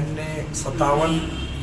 NA57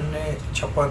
NA56,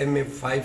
MM5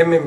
MM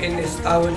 NA57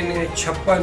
NA56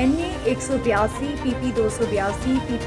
NA 182, PP 282, PP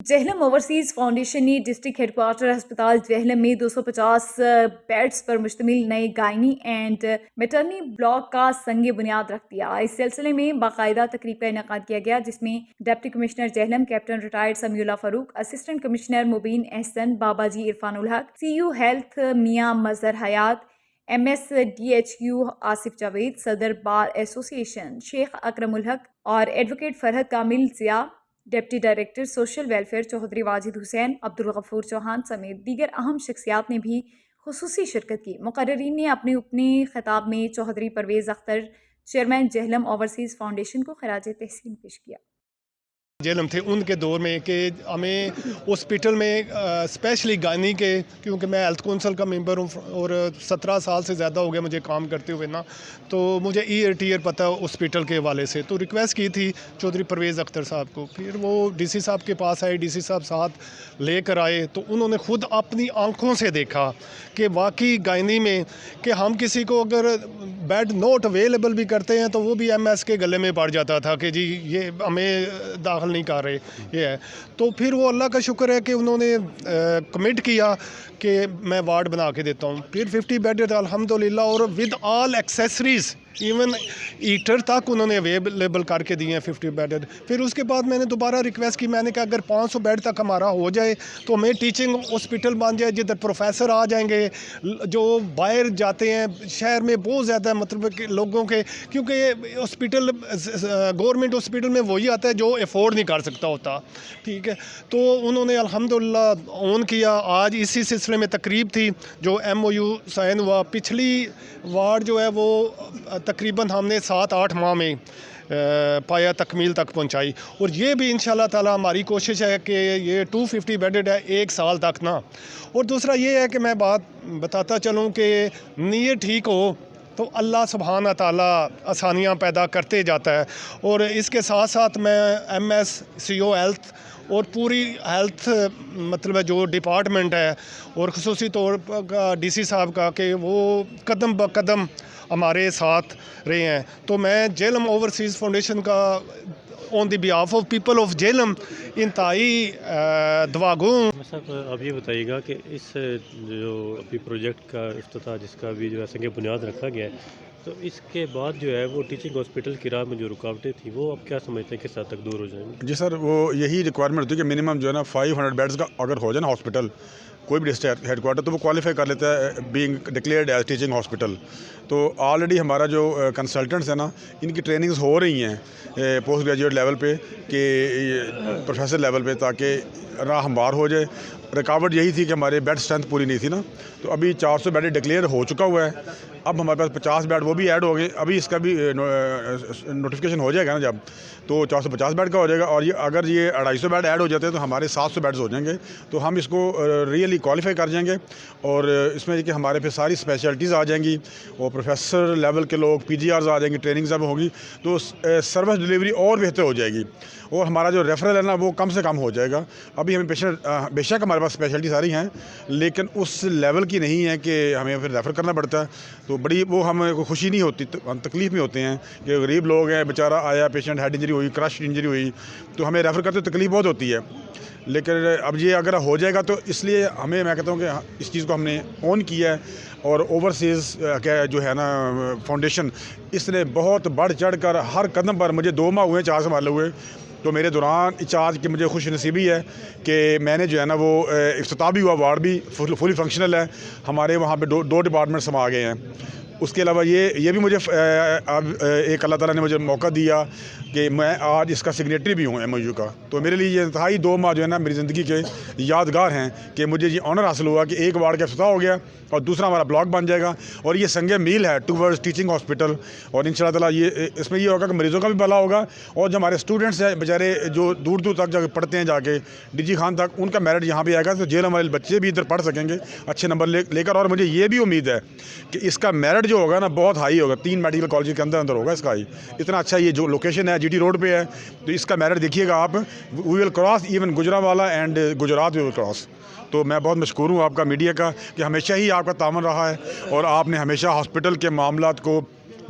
Jhelum overseas foundation نے district head quarter ہسپتال جہلم میں 250 beds پر مشتمل نئے گائنی اینڈ میٹرنی بلاک کا سنگ بنیاد رکھ دیا۔ اس سلسلے میں باقاعدہ تقریب کا انعقاد کیا گیا، جس میں deputy commissioner Jhelum captain retired Sami Ullah Farooq, assistant commissioner Mubeen Ahsan, Baba ji Irfan ul Haq, C you health Mian Mazhar Hayat, M S D H U Asif Javed, صدر bar association Sheikh Akram ul Haq اور advocate Farhat Kamil Zia, deputy director social welfare Chaudhry Wajid Hussain, Abdul Ghafoor Chauhan سمیت دیگر اہم شخصیات نے بھی خصوصی شرکت کی۔ مقررین نے اپنے خطاب میں Chaudhry Pervaiz Akhtar, chairman Jhelum overseas foundation کو خراج تحسین پیش کیا۔ جہلم تھے ان کے دور میں کہ ہمیں ہاسپٹل میں اسپیشلی گائنی کے، کیونکہ میں ہیلتھ کونسل کا ممبر ہوں اور 17 سال سے زیادہ ہو گیا مجھے کام کرتے ہوئے نا، تو مجھے ایئر ٹیئر پتہ ہے ہاسپٹل کے حوالے سے، تو ریکویسٹ کی تھی چودھری پرویز اختر صاحب کو، پھر وہ ڈی سی صاحب کے پاس آئے، ڈی سی صاحب ساتھ لے کر آئے، تو انہوں نے خود اپنی آنکھوں سے دیکھا کہ واقعی گائنی میں کہ ہم کسی کو اگر بیڈ نوٹ اویلیبل بھی کرتے ہیں تو وہ بھی ایم ایس کے گلے میں پڑ جاتا تھا کہ جی یہ ہمیں داخل نہیں کر رہے، یہ ہے۔ تو پھر وہ اللہ کا شکر ہے کہ انہوں نے کمٹ کیا کہ میں وارڈ بنا کے دیتا ہوں، پھر 50 بیڈ الحمدللہ، اور ود آل ایکسیسریز، ایون ایٹر تک انہوں نے اویلیبل کر کے دیے ہیں 50 بیڈ۔ پھر اس کے بعد میں نے دوبارہ ریکویسٹ کی، میں نے کہا اگر 500 بیڈ تک ہمارا ہو جائے تو ہمیں ٹیچنگ ہاسپٹل بن جائے، جدھر پروفیسر آ جائیں گے، جو باہر جاتے ہیں شہر میں بہت زیادہ مطلب کہ لوگوں کے، کیونکہ ہاسپٹل گورنمنٹ ہاسپٹل میں وہی آتا ہے جو افورڈ نہیں کر سکتا ہوتا، ٹھیک ہے۔ تو انہوں نے الحمدللہ آن کیا۔ آج اسی سلسلے میں تقریب تھی جو ایم او یو سائن ہوا، پچھلی وارڈ جو ہے وہ تقریباً ہم نے 7-8 ماہ میں پایا تکمیل تک پہنچائی، اور یہ بھی انشاءاللہ تعالی ہماری کوشش ہے کہ یہ 250 بیڈڈ ہے 1 سال تک نا۔ اور دوسرا یہ ہے کہ میں بات بتاتا چلوں کہ نیت ٹھیک ہو تو اللہ سبحانہ تعالیٰ آسانیاں پیدا کرتے جاتا ہے، اور اس کے ساتھ ساتھ میں M S C O health اور پوری ہیلتھ مطلب جو ڈپارٹمنٹ ہے، اور خصوصی طور پر ڈی سی صاحب کا کہ وہ قدم بقدم ہمارے ساتھ رہے ہیں، تو میں جہلم اوورسیز فاؤنڈیشن کا on the behalf of people of Jhelum انتہائی دعا گو ہوں۔ صاحب آپ یہ بتائیے گا کہ اس جو ابھی پروجیکٹ کا افتتاح جس کا بھی جو ہے سنگ بنیاد رکھا گیا ہے، تو اس کے بعد جو ہے وہ ٹیچنگ ہاسپٹل کی راہ میں جو رکاوٹیں تھیں وہ آپ کیا سمجھتے ہیں کس حد تک دور ہو جائیں گے؟ جی سر، وہ یہی ریکوائرمنٹ ہوتی ہے کہ منیمم جو ہے نا 500 بیڈز کا اگر ہو جائے نا ہاسپٹل، کوئی بھی ڈسٹرکٹ ہیڈ کوارٹر، تو وہ کوالیفائی کر لیتا ہے being declared as teaching hospital. تو آلریڈی ہمارا جو کنسلٹنٹس ہیں نا، ان کی ٹریننگز ہو رہی ہیں پوسٹ گریجویٹ لیول پہ کہ پروفیسر لیول پہ، تاکہ راہ ہموار ہو جائے۔ رکاوٹ یہی تھی کہ ہمارے بیڈ اسٹرینتھ پوری نہیں تھی نا، تو ابھی 400 بیڈ ڈکلیئر ہو چکا ہوا ہے، اب ہمارے پاس 50 بیڈ وہ بھی ایڈ ہو گئے، ابھی اس کا بھی نوٹیفیکیشن ہو جائے گا نا جب، تو 450 بیڈ کا ہو جائے گا، اور یہ اگر یہ 250 بیڈ ایڈ ہو جاتے ہیں تو ہمارے 700 بیڈز ہو جائیں گے، تو ہم اس کو ریئلی کوالیفائی کر جائیں گے، اور اس میں کہ ہمارے پہ ساری اسپیشلٹیز آ جائیں گی، اور پروفیسر لیول کے لوگ پی جی آرز آ جائیں گے، ٹریننگ جب ہوگی تو سروس ڈلیوری اور بہتر ہو جائے گی، اور ہمارا جو ریفرل ہے نا وہ کم سے کم ہو جائے گا۔ ابھی ہمیں پیشنٹ بے شک ہمارے پاس اسپیشلٹی ساری ہیں، لیکن اس لیول کی نہیں ہے کہ ہمیں پھر ریفر کرنا پڑتا ہے، تو بڑی وہ ہمیں کوئی خوشی نہیں ہوتی، ہم تکلیف میں ہوتے ہیں کہ غریب لوگ ہیں، بیچارہ آیا پیشنٹ ہیڈ انجری ہوئی، کرش انجری ہوئی، تو ہمیں ریفر کرتے تکلیف بہت ہوتی ہے، لیکن اب یہ اگر ہو جائے گا تو اس لیے ہمیں، میں کہتا ہوں کہ اس چیز کو ہم نے آن کیا ہے، اور اوورسیز کا جو ہے نا فاؤنڈیشن، اس نے بہت بڑھ چڑھ کر ہر قدم پر، مجھے 2 ماہ ہوئے 4 سنبھالے ہوئے، تو میرے دوران انچارج کی مجھے خوش نصیبی ہے کہ میں نے جو ہے نا وہ افتتاح بھی ہوا، وارڈ بھی فلی فنکشنل ہے، ہمارے وہاں پہ 2 ڈپارٹمنٹ سما گئے ہیں۔ اس کے علاوہ یہ بھی مجھے اب ایک اللہ تعالیٰ نے مجھے موقع دیا کہ میں آج اس کا سگریٹری بھی ہوں ایم او یو کا، تو میرے لیے یہ انتہائی 2 ماہ جو ہے نا میری زندگی کے یادگار ہیں کہ مجھے یہ آنر حاصل ہوا کہ ایک وارڈ کا افتتاح ہو گیا اور دوسرا ہمارا بلاک بن جائے گا، اور یہ سنگ میل ہے ٹوورڈز ٹیچنگ ہاسپٹل، اور ان شاء اللہ تعالیٰ یہ اس میں یہ ہوگا کہ مریضوں کا بھی بھلا ہوگا، اور جو ہمارے اسٹوڈنٹس ہیں بیچارے جو دور دور تک جا کے پڑھتے ہیں جا کے ڈی جی خان تک، ان کا میرٹ یہاں پہ آئے گا، تو جہلم والے بچے بھی ادھر پڑھ سکیں گے اچھے نمبر لے کر، اور مجھے یہ بھی امید ہے کہ اس کا میرٹ جو ہوگا نا بہت ہائی ہوگا، 3 میڈیکل کالج کے اندر ہوگا اس کا ہی، اتنا اچھا یہ جو لوکیشن ہے جی ٹی روڈ پہ ہے، تو اس کا میرٹ دیکھیے گا آپ، we will cross even Gujranwala and Gujrat we will cross. تو میں بہت مشکور ہوں آپ کا میڈیا کا کہ ہمیشہ ہی آپ کا تعاون رہا ہے، اور آپ نے ہمیشہ ہاسپٹل کے معاملات کو